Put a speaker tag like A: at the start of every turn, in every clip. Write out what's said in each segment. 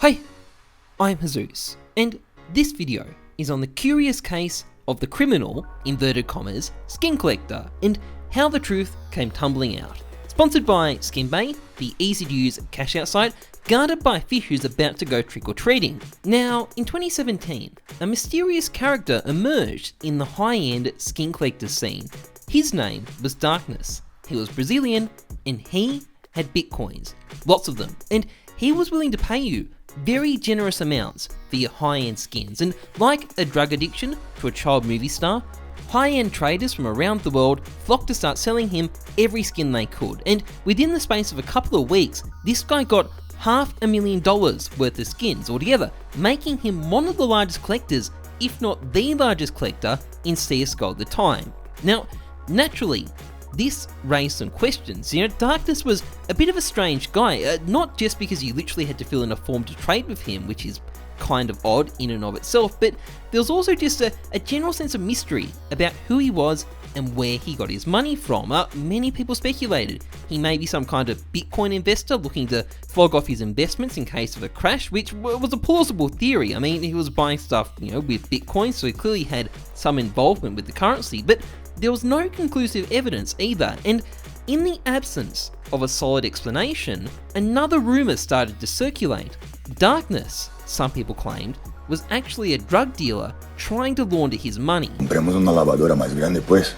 A: Hi, I'm Heyzeus, and this video is on the curious case of the criminal, inverted commas, skin collector, and how the truth came tumbling out. Sponsored by SkinBay, the easy-to-use cash-out site guarded by fish who's about to go trick-or-treating. Now, in 2017, a mysterious character emerged in the high-end skin collector scene. His name was Darkness. He was Brazilian, and he had bitcoins, lots of them, and he was willing to pay you very generous amounts for your high-end skins. And like a drug addiction to a child movie star, high-end traders from around the world flocked to start selling him every skin they could. And within the space of a couple of weeks, this guy got $500,000 worth of skins altogether, making him one of the largest collectors, if not the largest collector, in CSGO at the time. Now, naturally, this raised some questions. Darkness was a bit of a strange guy, not just because you literally had to fill in a form to trade with him, which is kind of odd in and of itself, but there was also just a general sense of mystery about who he was and where he got his money from. Many people speculated he may be some kind of Bitcoin investor looking to flog off his investments in case of a crash, which was a plausible theory. I mean, he was buying stuff, with Bitcoin, so he clearly had some involvement with the currency, but there was no conclusive evidence either, and in the absence of a solid explanation, another rumour started to circulate. Darkness, some people claimed, was actually a drug dealer trying to launder his money.
B: Compremos una lavadora más grande, pues.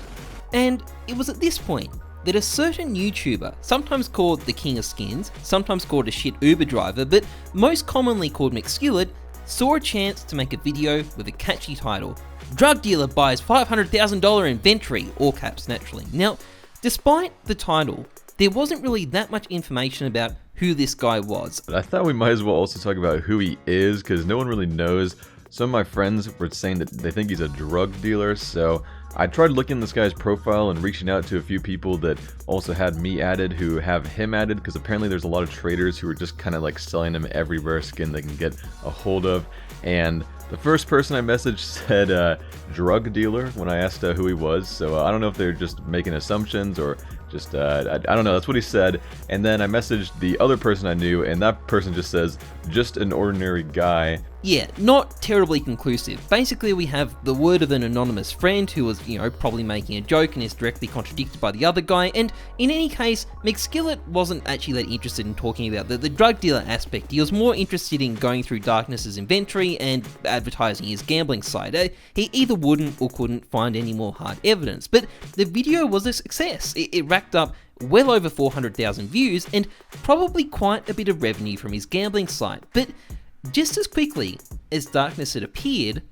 A: And it was at this point that a certain YouTuber, sometimes called the King of Skins, sometimes called a shit Uber driver, but most commonly called McSkillet, saw a chance to make a video with a catchy title: Drug Dealer Buys $500,000 Inventory, all caps naturally. Now, despite the title, there wasn't really that much information about who this guy was.
C: I thought we might as well also talk about who he is, because no one really knows. Some of my friends were saying that they think he's a drug dealer, so I tried looking at this guy's profile and reaching out to a few people that also had me added who have him added, because apparently there's a lot of traders who are just kind of like selling him every rare skin they can get a hold of. And the first person I messaged said drug dealer when I asked who he was, so I don't know if they're just making assumptions or just, I don't know, that's what he said. And then I messaged the other person I knew, and that person just says, just an ordinary guy.
A: Yeah, not terribly conclusive. Basically, we have the word of an anonymous friend who was, probably making a joke and is directly contradicted by the other guy, and in any case, McSkillet wasn't actually that interested in talking about the drug dealer aspect. He was more interested in going through Darkness's inventory and advertising his gambling site. He either wouldn't or couldn't find any more hard evidence, but the video was a success. It racked up well over 400,000 views and probably quite a bit of revenue from his gambling site. But just as quickly as Darkness had appeared,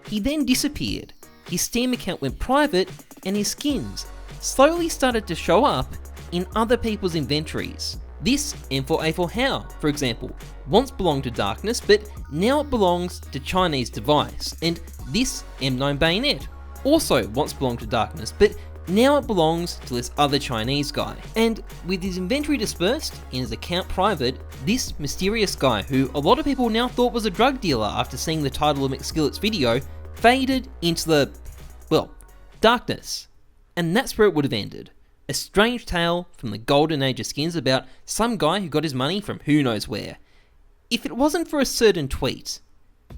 A: he then disappeared. His Steam account went private, and his skins slowly started to show up in other people's inventories. This M4A4 How, for example, once belonged to Darkness, but now it belongs to Chinese Device. And this M9 Bayonet also once belonged to Darkness, but now it belongs to this other Chinese guy. And with his inventory dispersed and his account private, this mysterious guy, who a lot of people now thought was a drug dealer after seeing the title of McSkillet's video, faded into the, darkness. And that's where it would have ended. A strange tale from the golden age of skins about some guy who got his money from who knows where. If it wasn't for a certain tweet.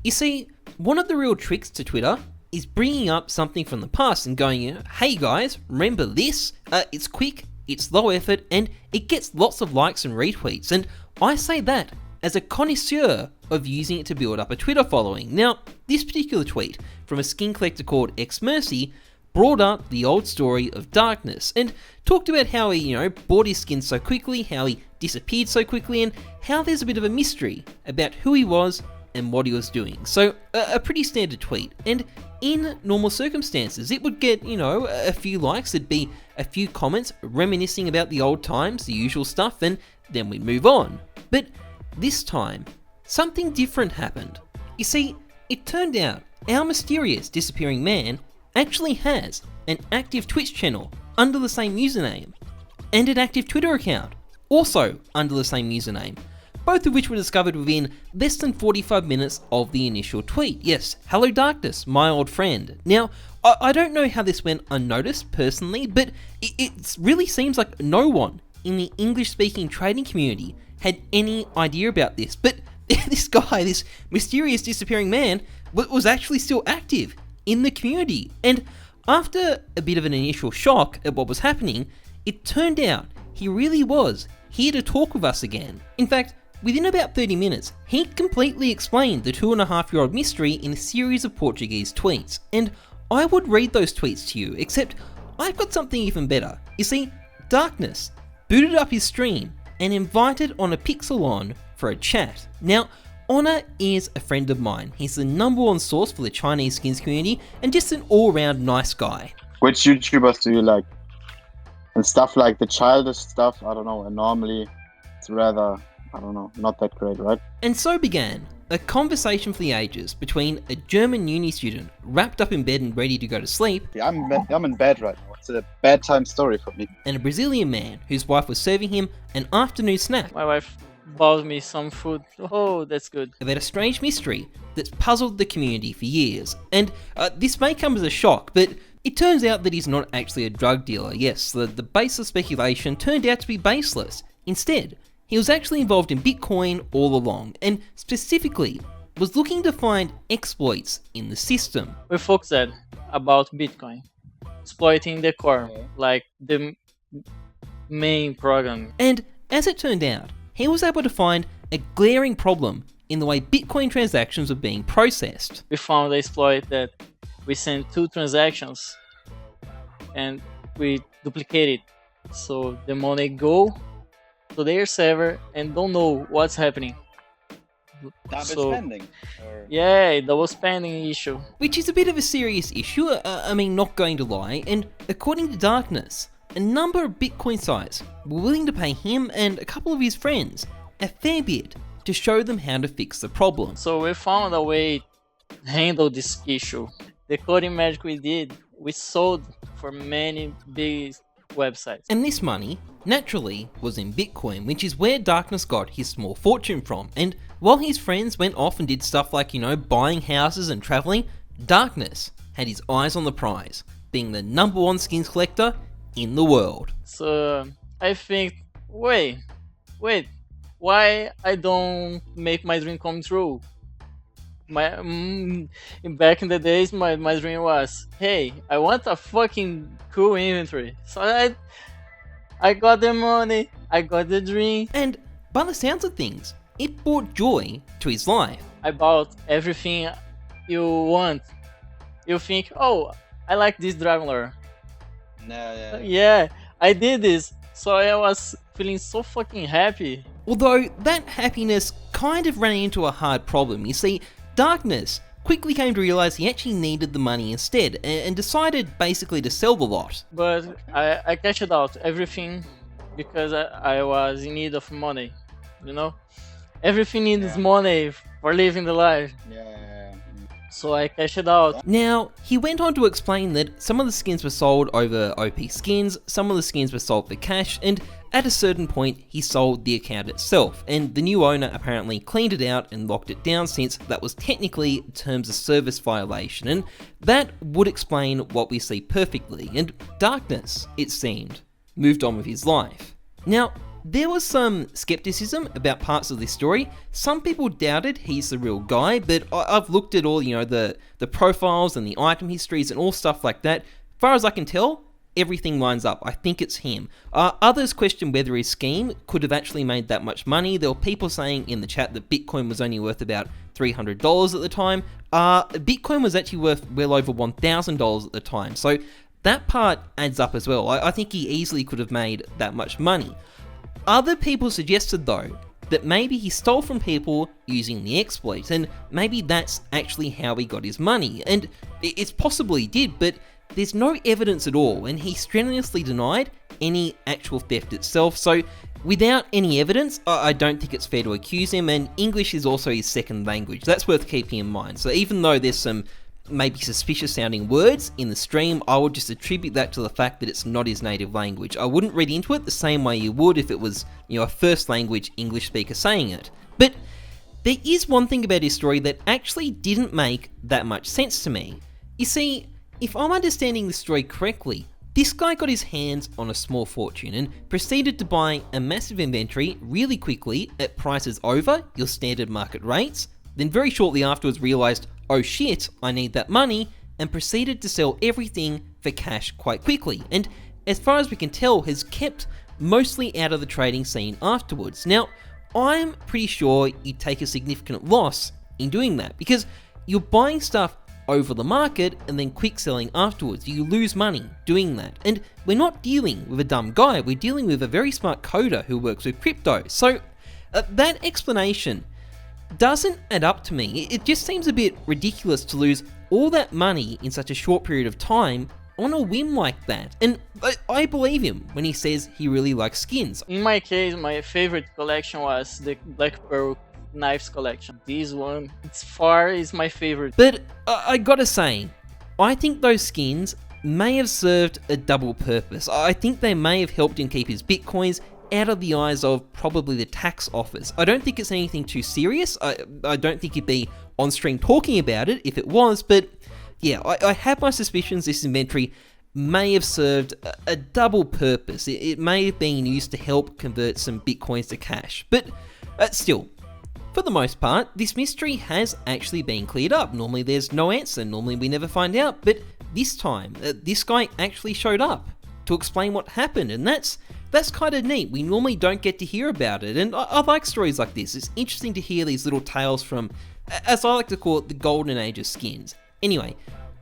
A: You see, one of the real tricks to Twitter is bringing up something from the past and going, hey guys, remember this? It's quick, it's low effort, and it gets lots of likes and retweets. And I say that as a connoisseur of using it to build up a Twitter following. Now, this particular tweet from a skin collector called XMercy brought up the old story of Darkness and talked about how he, bought his skin so quickly, how he disappeared so quickly, and how there's a bit of a mystery about who he was and what he was doing. So, a pretty standard tweet. And in normal circumstances, it would get, a few likes, there'd be a few comments reminiscing about the old times, the usual stuff, and then we'd move on. But this time, something different happened. You see, it turned out our mysterious disappearing man actually has an active Twitch channel under the same username, and an active Twitter account, also under the same username, both of which were discovered within less than 45 minutes of the initial tweet. Yes, hello Darkness, my old friend. Now, I don't know how this went unnoticed personally, but it really seems like no one in the English-speaking trading community had any idea about this, but this guy, this mysterious disappearing man, was actually still active in the community. And after a bit of an initial shock at what was happening, it turned out he really was here to talk with us again. In fact, within about 30 minutes, he completely explained the 2.5-year-old mystery in a series of Portuguese tweets. And I would read those tweets to you, except I've got something even better. You see, Darkness booted up his stream and invited Honor Pixel on for a chat. Now, Honor is a friend of mine. He's the #1 source for the Chinese skins community and just an all-round nice guy.
D: Which YouTubers do you like? And stuff like the childish stuff, I don't know, and normally it's rather, I don't know, not that great, right?
A: And so began a conversation for the ages between a German uni student wrapped up in bed and ready to go to sleep,
D: Yeah, I'm in bed right now. It's a bad time story for me.
A: and a Brazilian man whose wife was serving him an afternoon snack
E: My wife bought me some food. Oh, that's good.
A: about a strange mystery that's puzzled the community for years. And this may come as a shock, but it turns out that he's not actually a drug dealer. Yes, the baseless speculation turned out to be baseless. Instead, he was actually involved in Bitcoin all along, and specifically was looking to find exploits in the system.
E: We focused about Bitcoin, exploiting the core, like the main program.
A: And as it turned out, he was able to find a glaring problem in the way Bitcoin transactions were being processed.
E: We found an exploit that we sent 2 transactions and we duplicate it. So the money go to their server and don't know what's happening.
D: Spending.
E: Yeah, double spending issue.
A: Which is a bit of a serious issue, not going to lie, and according to Darkness, a number of Bitcoin sites were willing to pay him and a couple of his friends a fair bit to show them how to fix the problem.
E: So we found a way to handle this issue. The coding magic we did, we sold for many big websites.
A: And this money, naturally, was in Bitcoin, which is where Darkness got his small fortune from. And while his friends went off and did stuff like, buying houses and traveling, Darkness had his eyes on the prize, being the #1 skins collector in the world.
E: So I think, wait, why I don't make my dream come true? Back in the days, my dream was, hey, I want a fucking cool inventory. So I got the money, I got the dream.
A: And by the sounds of things, it brought joy to his life.
E: I bought everything you want. You think, oh, I like this Dragon Lore. Yeah, I did this. So I was feeling so fucking happy.
A: Although that happiness kind of ran into a hard problem. You see, Darkness quickly came to realize he actually needed the money instead, and decided basically to sell the lot.
E: But I cashed out everything because I was in need of money, Everything needs money for living the life. So I cashed it out.
A: Now, he went on to explain that some of the skins were sold over OP skins, some of the skins were sold for cash, and at a certain point he sold the account itself, and the new owner apparently cleaned it out and locked it down, since that was technically terms of service violation, and that would explain what we see perfectly. And Darkness, it seemed, moved on with his life. Now, there was some skepticism about parts of this story. Some people doubted he's the real guy, but I've looked at all, the profiles and the item histories and all stuff like that. As far as I can tell, everything lines up. I think it's him. Others question whether his scheme could have actually made that much money. There were people saying in the chat that Bitcoin was only worth about $300 at the time. Bitcoin was actually worth well over $1,000 at the time. So that part adds up as well. I think he easily could have made that much money. Other people suggested, though, that maybe he stole from people using the exploit, and maybe that's actually how he got his money. And it's possible he did, but there's no evidence at all, and he strenuously denied any actual theft itself. So without any evidence, I don't think it's fair to accuse him, and English is also his second language. That's worth keeping in mind. So even though there's some maybe suspicious sounding words in the stream, I would just attribute that to the fact that it's not his native language. I wouldn't read into it the same way you would if it was, a first language English speaker saying it. But there is one thing about his story that actually didn't make that much sense to me. You see, if I'm understanding the story correctly, This guy got his hands on a small fortune and proceeded to buy a massive inventory really quickly at prices over your standard market rates, then very shortly afterwards realized, oh shit, I need that money, and proceeded to sell everything for cash quite quickly, and as far as we can tell has kept mostly out of the trading scene afterwards. Now, I'm pretty sure you take a significant loss in doing that, because you're buying stuff over the market and then quick selling afterwards. You lose money doing that. And we're not dealing with a dumb guy, we're dealing with a very smart coder who works with crypto. So that explanation doesn't add up to me. It just seems a bit ridiculous to lose all that money in such a short period of time on a whim like that. And I believe him when he says he really likes skins.
E: In my case, my favorite collection was the Black Pearl Knives collection. This one, it's far is my favorite.
A: But I gotta say, I think those skins may have served a double purpose. I think they may have helped him keep his bitcoins out of the eyes of probably the tax office. I don't think it's anything too serious. I don't think he'd be on stream talking about it if it was, but yeah, I have my suspicions this inventory may have served a double purpose. It may have been used to help convert some bitcoins to cash, but still, for the most part, this mystery has actually been cleared up. Normally there's no answer, normally we never find out, but this time, this guy actually showed up to explain what happened, and that's kind of neat. We normally don't get to hear about it, and I like stories like this. It's interesting to hear these little tales from, as I like to call it, the golden age of skins. Anyway,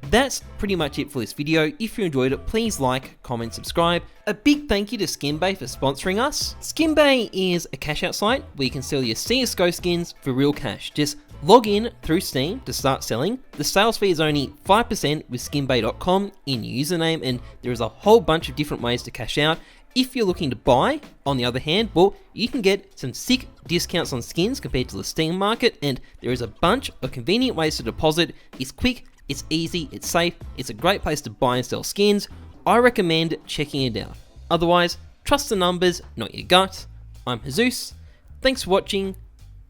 A: that's pretty much it for this video. If you enjoyed it, please like, comment, subscribe. A big thank you to Skinbay for sponsoring us. Skinbay is a cash out site where you can sell your CSGO skins for real cash. Just log in through Steam to start selling. The sales fee is only 5% with skinbay.com in your username, and there is a whole bunch of different ways to cash out. If you're looking to buy, on the other hand, well, you can get some sick discounts on skins compared to the Steam market, and there is a bunch of convenient ways to deposit. It's quick, it's easy, it's safe, it's a great place to buy and sell skins. I recommend checking it out. Otherwise, trust the numbers, not your gut. I'm Heyzeus. Thanks for watching.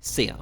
A: See ya.